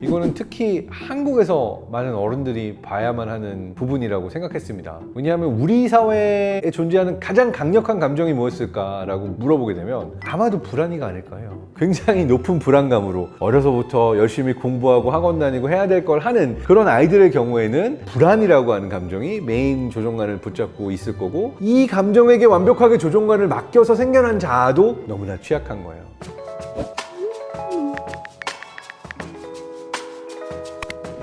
이거는 특히 한국에서 많은 어른들이 봐야만 하는 부분이라고 생각했습니다. 왜냐하면 우리 사회에 존재하는 가장 강력한 감정이 무엇일까라고 물어보게 되면 아마도 불안이가 아닐까 해요. 굉장히 높은 불안감으로 어려서부터 열심히 공부하고 학원 다니고 해야 될 걸 하는 그런 아이들의 경우에는 불안이라고 하는 감정이 메인 조종관을 붙잡고 있을 거고, 이 감정에게 완벽하게 조종관을 맡겨서 생겨난 자아도 너무나 취약한 거예요.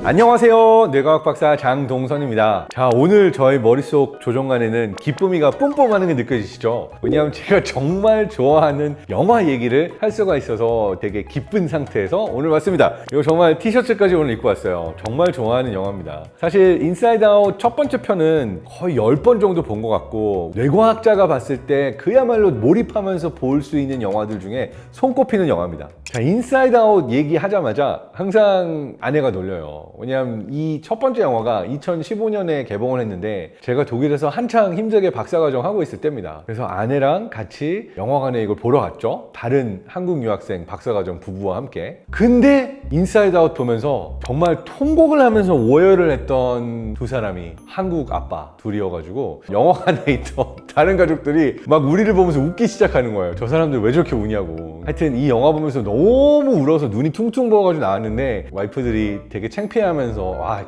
안녕하세요, 뇌과학 박사 장동선입니다. 자, 오늘 저의 머릿속 조종관에는 기쁨이가 뿜뿜하는 게 느껴지시죠? 왜냐하면 제가 정말 좋아하는 영화 얘기를 할 수가 있어서 되게 기쁜 상태에서 오늘 왔습니다. 이거 정말 티셔츠까지 오늘 입고 왔어요. 정말 좋아하는 영화입니다. 사실 인사이드 아웃 첫 번째 편은 거의 10번 정도 본 것 같고, 뇌과학자가 봤을 때 그야말로 몰입하면서 볼 수 있는 영화들 중에 손꼽히는 영화입니다. 자, 인사이드 아웃 얘기하자마자 항상 아내가 놀려요. 왜냐하면 이 첫 번째 영화가 2015년에 개봉을 했는데 제가 독일에서 한창 힘들게 박사과정 하고 있을 때입니다. 그래서 아내랑 같이 영화관에 이걸 보러 갔죠. 다른 한국 유학생 박사과정 부부와 함께. 근데 인사이드 아웃 보면서 정말 통곡을 하면서 오열을 했던 두 사람이 한국 아빠 둘이어가지고 영화관에 있던 다른 가족들이 막 우리를 보면서 웃기 시작하는 거예요. 저 사람들 왜 저렇게 우냐고. 하여튼 이 영화 보면서 너무 울어서 눈이 퉁퉁 부어가지고 나왔는데 와이프들이 되게 창피해하면서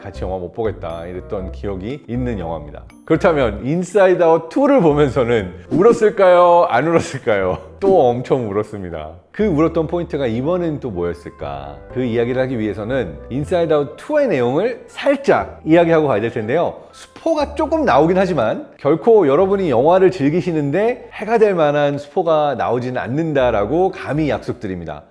같이 영화 못 보겠다 이랬던 기억이 있는 영화입니다. 그렇다면 인사이드 아웃 2를 보면서는 울었을까요? 안 울었을까요? 또 엄청 울었습니다. 그 울었던 포인트가 이번엔 또 뭐였을까? 그 이야기를 하기 위해서는 인사이드 아웃 2의 내용을 살짝 이야기하고 가야 될 텐데요. 스포가 조금 나오긴 하지만 결코 여러분이 영화를 즐기시는데 해가 될 만한 스포가 나오지는 않는다라고 감히 약속드립니다.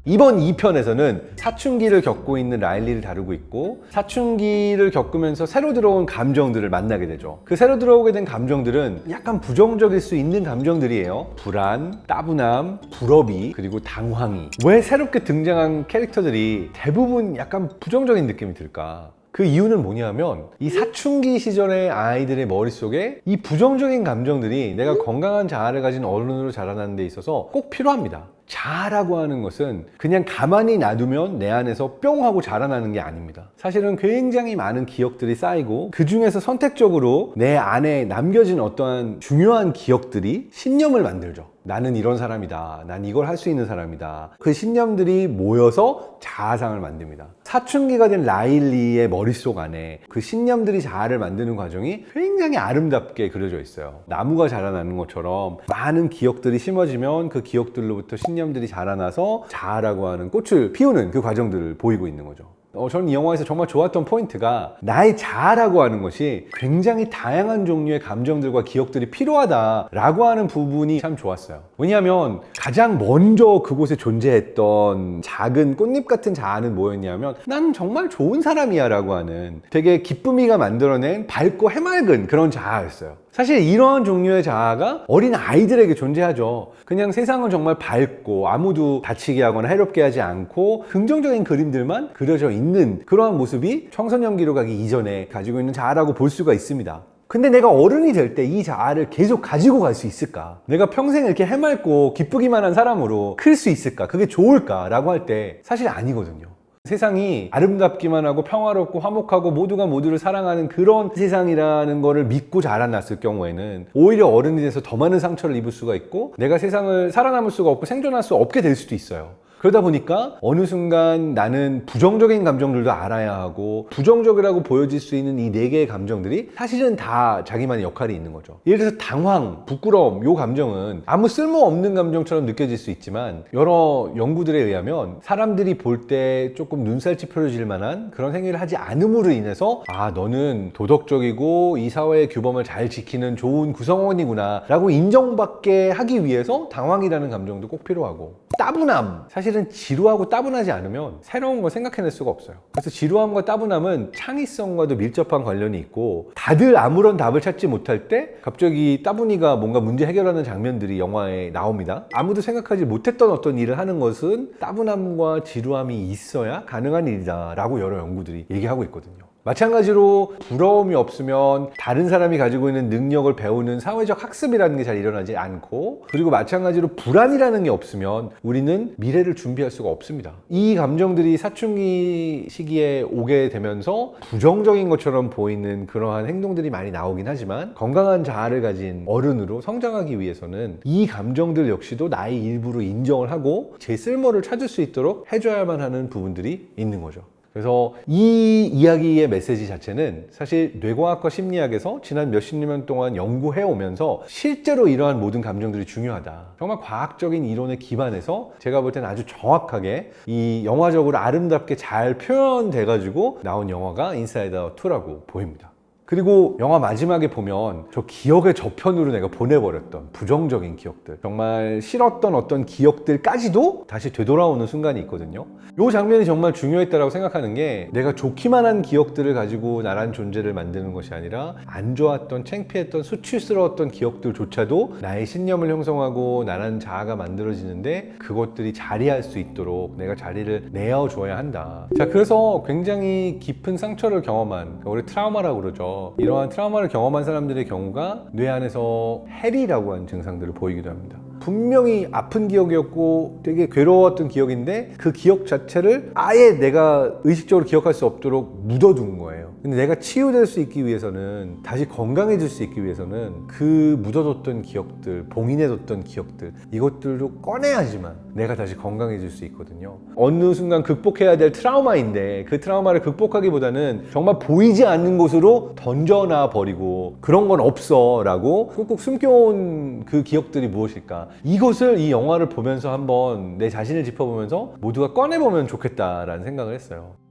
이번 2편에서는 사춘기를 겪고 있는 라일리를 다루고 있고, 사춘기를 겪으면서 새로 들어온 감정들을 만나게 되죠. 그 새로 들어오게 된 감정들은 약간 부정적일 수 있는 감정들이에요. 불안, 따분함, 불업이, 그리고 당황이. 왜 새롭게 등장한 캐릭터들이 대부분 약간 부정적인 느낌이 들까? 그 이유는 뭐냐면 이 사춘기 시절의 아이들의 머릿속에 이 부정적인 감정들이 내가 건강한 자아를 가진 어른으로 자라나는 데 있어서 꼭 필요합니다. 자아라고 하는 것은 그냥 가만히 놔두면 내 안에서 뿅 하고 자라나는 게 아닙니다. 사실은 굉장히 많은 기억들이 쌓이고 그 중에서 선택적으로 내 안에 남겨진 어떠한 중요한 기억들이 신념을 만들죠. 나는 이런 사람이다. 난 이걸 할 수 있는 사람이다. 그 신념들이 모여서 자아상을 만듭니다. 사춘기가 된 라일리의 머릿속 안에 그 신념들이 자아를 만드는 과정이 굉장히 아름답게 그려져 있어요. 나무가 자라나는 것처럼 많은 기억들이 심어지면 그 기억들로부터 신념들이 자라나서 자아라고 하는 꽃을 피우는 그 과정들을 보이고 있는 거죠. 저는 이 영화에서 정말 좋았던 포인트가 나의 자아라고 하는 것이 굉장히 다양한 종류의 감정들과 기억들이 필요하다라고 하는 부분이 참 좋았어요. 왜냐하면 가장 먼저 그곳에 존재했던 작은 꽃잎 같은 자아는 뭐였냐면 난 정말 좋은 사람이야 라고 하는 되게 기쁨이가 만들어낸 밝고 해맑은 그런 자아였어요. 사실 이러한 종류의 자아가 어린 아이들에게 존재하죠. 그냥 세상은 정말 밝고 아무도 다치게 하거나 해롭게 하지 않고 긍정적인 그림들만 그려져 있는 그러한 모습이 청소년기로 가기 이전에 가지고 있는 자아라고 볼 수가 있습니다. 근데 내가 어른이 될 때 이 자아를 계속 가지고 갈 수 있을까? 내가 평생 이렇게 해맑고 기쁘기만 한 사람으로 클 수 있을까? 그게 좋을까? 라고 할 때 사실 아니거든요. 세상이 아름답기만 하고 평화롭고 화목하고 모두가 모두를 사랑하는 그런 세상이라는 거를 믿고 자라났을 경우에는 오히려 어른이 돼서 더 많은 상처를 입을 수가 있고 내가 세상을 살아남을 수가 없고 생존할 수 없게 될 수도 있어요. 그러다 보니까 어느 순간 나는 부정적인 감정들도 알아야 하고 부정적이라고 보여질 수 있는 이 4개의 감정들이 사실은 다 자기만의 역할이 있는 거죠. 예를 들어서 당황, 부끄러움, 이 감정은 아무 쓸모없는 감정처럼 느껴질 수 있지만 여러 연구들에 의하면 사람들이 볼 때 조금 눈살 찌푸려질 만한 그런 행위를 하지 않음으로 인해서 너는 도덕적이고 이 사회의 규범을 잘 지키는 좋은 구성원이구나 라고 인정받게 하기 위해서 당황이라는 감정도 꼭 필요하고, 따분함, 사실은 지루하고 따분하지 않으면 새로운 걸 생각해낼 수가 없어요. 그래서 지루함과 따분함은 창의성과도 밀접한 관련이 있고, 다들 아무런 답을 찾지 못할 때 갑자기 따분이가 뭔가 문제 해결하는 장면들이 영화에 나옵니다. 아무도 생각하지 못했던 어떤 일을 하는 것은 따분함과 지루함이 있어야 가능한 일이다 라고 여러 연구들이 얘기하고 있거든요. 마찬가지로 부러움이 없으면 다른 사람이 가지고 있는 능력을 배우는 사회적 학습이라는 게 잘 일어나지 않고, 그리고 마찬가지로 불안이라는 게 없으면 우리는 미래를 준비할 수가 없습니다. 이 감정들이 사춘기 시기에 오게 되면서 부정적인 것처럼 보이는 그러한 행동들이 많이 나오긴 하지만, 건강한 자아를 가진 어른으로 성장하기 위해서는 이 감정들 역시도 나의 일부로 인정을 하고 제 쓸모를 찾을 수 있도록 해줘야만 하는 부분들이 있는 거죠. 그래서 이 이야기의 메시지 자체는 사실 뇌과학과 심리학에서 지난 몇십 년 동안 연구해 오면서 실제로 이러한 모든 감정들이 중요하다, 정말 과학적인 이론에 기반해서 제가 볼 때는 아주 정확하게 이 영화적으로 아름답게 잘 표현돼 가지고 나온 영화가 인사이드 아웃 2라고 보입니다. 그리고 영화 마지막에 보면 저 기억의 저편으로 내가 보내버렸던 부정적인 기억들, 정말 싫었던 어떤 기억들까지도 다시 되돌아오는 순간이 있거든요. 이 장면이 정말 중요했다고 생각하는 게, 내가 좋기만 한 기억들을 가지고 나란 존재를 만드는 것이 아니라 안 좋았던, 창피했던, 수치스러웠던 기억들조차도 나의 신념을 형성하고 나란 자아가 만들어지는데, 그것들이 자리할 수 있도록 내가 자리를 내어줘야 한다. 자, 그래서 굉장히 깊은 상처를 경험한, 우리 트라우마라고 그러죠. 이러한 트라우마를 경험한 사람들의 경우가 뇌 안에서 해리라고 하는 증상들을 보이기도 합니다. 분명히 아픈 기억이었고 되게 괴로웠던 기억인데 그 기억 자체를 아예 내가 의식적으로 기억할 수 없도록 묻어둔 거예요. 근데 내가 치유될 수 있기 위해서는, 다시 건강해질 수 있기 위해서는 그 묻어뒀던 기억들, 봉인해뒀던 기억들, 이것들도 꺼내야지만 내가 다시 건강해질 수 있거든요. 어느 순간 극복해야 될 트라우마인데 그 트라우마를 극복하기보다는 정말 보이지 않는 곳으로 던져놔 버리고, 그런 건 없어 라고 꾹꾹 숨겨온 그 기억들이 무엇일까, 이것을 이 영화를 보면서 한번 내 자신을 짚어보면서 모두가 꺼내보면 좋겠다라는 생각을 했어요.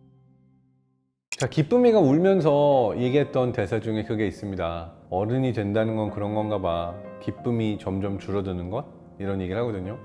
자, 기쁨이가 울면서 얘기했던 대사 중에 그게 있습니다. 어른이 된다는 건 그런 건가 봐. 기쁨이 점점 줄어드는 것? 이런 얘기를 하거든요.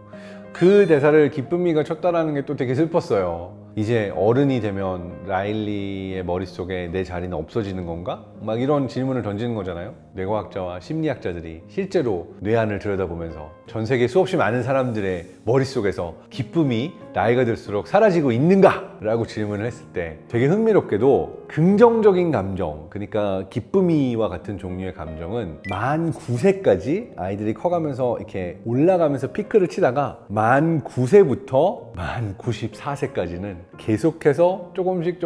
그 대사를 기쁨이가 쳤다라는 게 또 되게 슬펐어요. 이제 어른이 되면 라일리의 머릿속에 내 자리는 없어지는 건가? 막 이런 질문을 던지는 거잖아요. 뇌과학자와 심리학자들이 실제로 뇌안을 들여다보면서 전 세계 수없이 많은 사람들의 머릿속에서 기쁨이 나이가 들수록 사라지고 있는가? 라고 질문을 했을 때 되게 흥미롭게도 긍정적인 감정, 그러니까 기쁨이와 같은 종류의 감정은 만 9세까지 아이들이 커가면서 이렇게 올라가면서 피크를 치다가 만 9세부터 만 94세까지는 계속해서 조금씩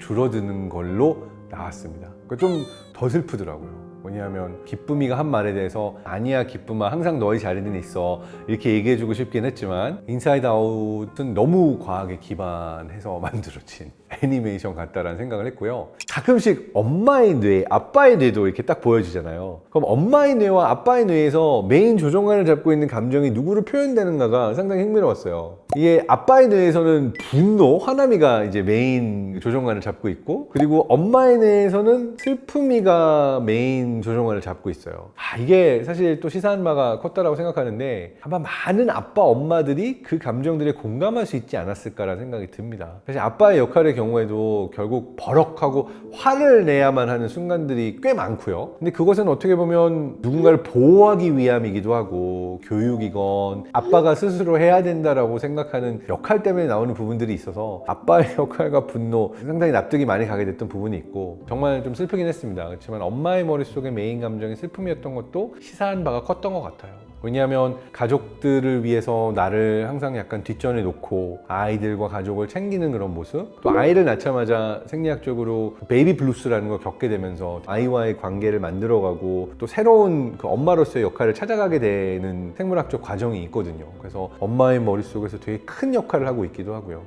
줄어드는 걸로 나왔습니다. 좀 더 슬프더라고요. 뭐냐면 기쁨이가 한 말에 대해서 아니야 기쁨아 항상 너의 자리는 있어 이렇게 얘기해주고 싶긴 했지만, 인사이드 아웃은 너무 과학에 기반해서 만들어진 애니메이션 같다라는 생각을 했고요. 가끔씩 엄마의 뇌, 아빠의 뇌도 이렇게 딱 보여지잖아요. 그럼 엄마의 뇌와 아빠의 뇌에서 메인 조종관을 잡고 있는 감정이 누구로 표현되는가가 상당히 흥미로웠어요. 이게 아빠의 뇌에서는 분노, 화남이가 이제 메인 조종관을 잡고 있고, 그리고 엄마의 뇌에서는 슬픔이가 메인 조종관을 잡고 있어요. 이게 사실 또 시사한 바가 컸다라고 생각하는데, 아마 많은 아빠, 엄마들이 그 감정들에 공감할 수 있지 않았을까라는 생각이 듭니다. 사실 아빠의 역할의 경우에도 결국 버럭하고 화를 내야만 하는 순간들이 꽤 많고요. 근데 그것은 어떻게 보면 누군가를 보호하기 위함이기도 하고, 교육이건 아빠가 스스로 해야 된다라고 생각하는 역할 때문에 나오는 부분들이 있어서 아빠의 역할과 분노 상당히 납득이 많이 가게 됐던 부분이 있고, 정말 좀 슬프긴 했습니다. 그렇지만 엄마의 머릿속에 메인 감정이 슬픔이었던 것도 시사한 바가 컸던 것 같아요. 왜냐하면 가족들을 위해서 나를 항상 약간 뒷전에 놓고 아이들과 가족을 챙기는 그런 모습, 또 아이를 낳자마자 생리학적으로 베이비 블루스라는 걸 겪게 되면서 아이와의 관계를 만들어가고 또 새로운 그 엄마로서의 역할을 찾아가게 되는 생물학적 과정이 있거든요. 그래서 엄마의 머릿속에서 되게 큰 역할을 하고 있기도 하고요.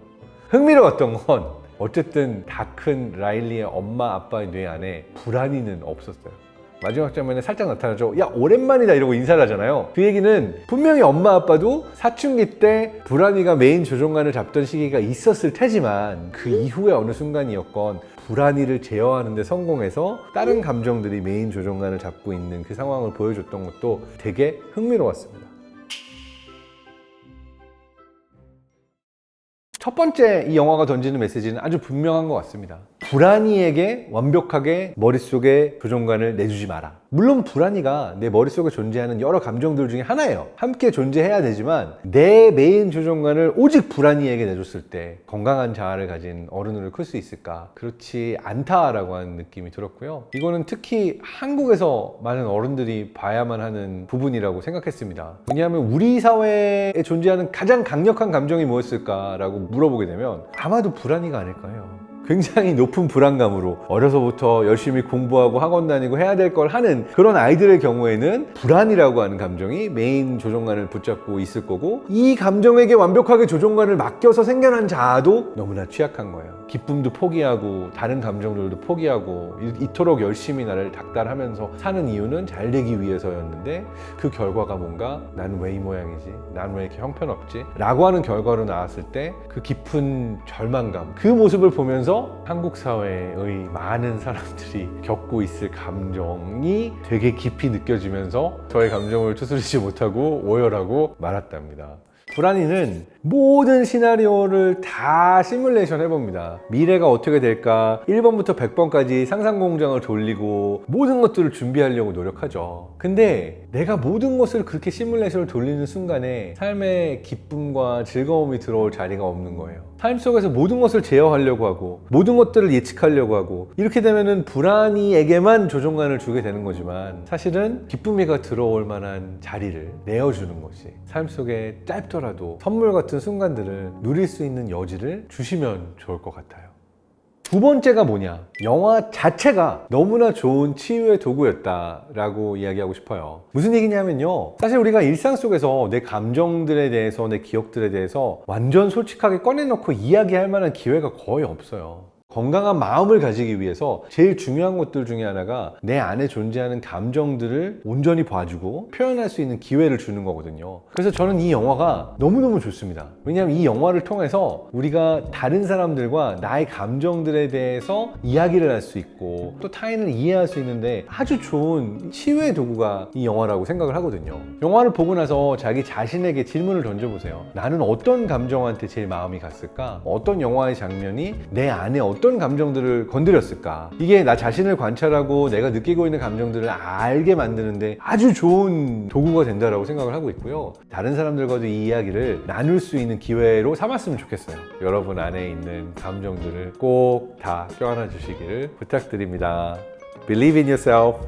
흥미로웠던 건 어쨌든 다 큰 라일리의 엄마 아빠의 뇌 안에 불안이는 없었어요. 마지막 장면에 살짝 나타나죠. 야 오랜만이다 이러고 인사를 하잖아요. 그 얘기는 분명히 엄마 아빠도 사춘기 때 불안이가 메인 조종관을 잡던 시기가 있었을 테지만, 그 이후에 어느 순간이었건 불안이를 제어하는 데 성공해서 다른 감정들이 메인 조종관을 잡고 있는 그 상황을 보여줬던 것도 되게 흥미로웠습니다. 첫 번째 이 영화가 던지는 메시지는 아주 분명한 것 같습니다. 불안이에게 완벽하게 머릿속에 조종관을 내주지 마라. 물론 불안이가 내 머릿속에 존재하는 여러 감정들 중에 하나예요. 함께 존재해야 되지만 내 메인 조종관을 오직 불안이에게 내줬을 때 건강한 자아를 가진 어른으로 클 수 있을까? 그렇지 않다라고 하는 느낌이 들었고요. 이거는 특히 한국에서 많은 어른들이 봐야만 하는 부분이라고 생각했습니다. 왜냐하면 우리 사회에 존재하는 가장 강력한 감정이 무엇일까라고 물어보게 되면 아마도 불안이가 아닐까요? 굉장히 높은 불안감으로 어려서부터 열심히 공부하고 학원 다니고 해야 될 걸 하는 그런 아이들의 경우에는 불안이라고 하는 감정이 메인 조종관을 붙잡고 있을 거고, 이 감정에게 완벽하게 조종관을 맡겨서 생겨난 자아도 너무나 취약한 거예요. 기쁨도 포기하고 다른 감정들도 포기하고 이토록 열심히 나를 닥달하면서 사는 이유는 잘 되기 위해서였는데, 그 결과가 뭔가 난 왜 이 모양이지? 난 왜 이렇게 형편없지? 라고 하는 결과로 나왔을 때 그 깊은 절망감, 그 모습을 보면서 한국 사회의 많은 사람들이 겪고 있을 감정이 되게 깊이 느껴지면서 저의 감정을 추스리지 못하고 오열하고 말았답니다. 불안이는 모든 시나리오를 다 시뮬레이션 해봅니다. 미래가 어떻게 될까 1번부터 100번까지 상상 공장을 돌리고 모든 것들을 준비하려고 노력하죠. 근데 내가 모든 것을 그렇게 시뮬레이션을 돌리는 순간에 삶의 기쁨과 즐거움이 들어올 자리가 없는 거예요. 삶 속에서 모든 것을 제어하려고 하고 모든 것들을 예측하려고 하고, 이렇게 되면은 불안이에게만 조종관을 주게 되는 거지만 사실은 기쁨이가 들어올 만한 자리를 내어주는 것이 삶 속에 짧더라도 선물 같은 순간들을 누릴 수 있는 여지를 주시면 좋을 것 같아요. 두 번째가 뭐냐? 영화 자체가 너무나 좋은 치유의 도구였다라고 이야기하고 싶어요. 무슨 얘기냐면요, 사실 우리가 일상 속에서 내 감정들에 대해서, 내 기억들에 대해서 완전 솔직하게 꺼내놓고 이야기할 만한 기회가 거의 없어요. 건강한 마음을 가지기 위해서 제일 중요한 것들 중에 하나가 내 안에 존재하는 감정들을 온전히 봐주고 표현할 수 있는 기회를 주는 거거든요. 그래서 저는 이 영화가 너무너무 좋습니다. 왜냐하면 이 영화를 통해서 우리가 다른 사람들과 나의 감정들에 대해서 이야기를 할 수 있고 또 타인을 이해할 수 있는데 아주 좋은 치유의 도구가 이 영화라고 생각을 하거든요. 영화를 보고 나서 자기 자신에게 질문을 던져보세요. 나는 어떤 감정한테 제일 마음이 갔을까? 어떤 영화의 장면이 내 안에 어떤 감정들을 건드렸을까? 이게 나 자신을 관찰하고 내가 느끼고 있는 감정들을 알게 만드는데 아주 좋은 도구가 된다라고 생각을 하고 있고요. 다른 사람들과도 이 이야기를 나눌 수 있는 기회로 삼았으면 좋겠어요. 여러분 안에 있는 감정들을 꼭 다 껴안아 주시기를 부탁드립니다. Believe in yourself.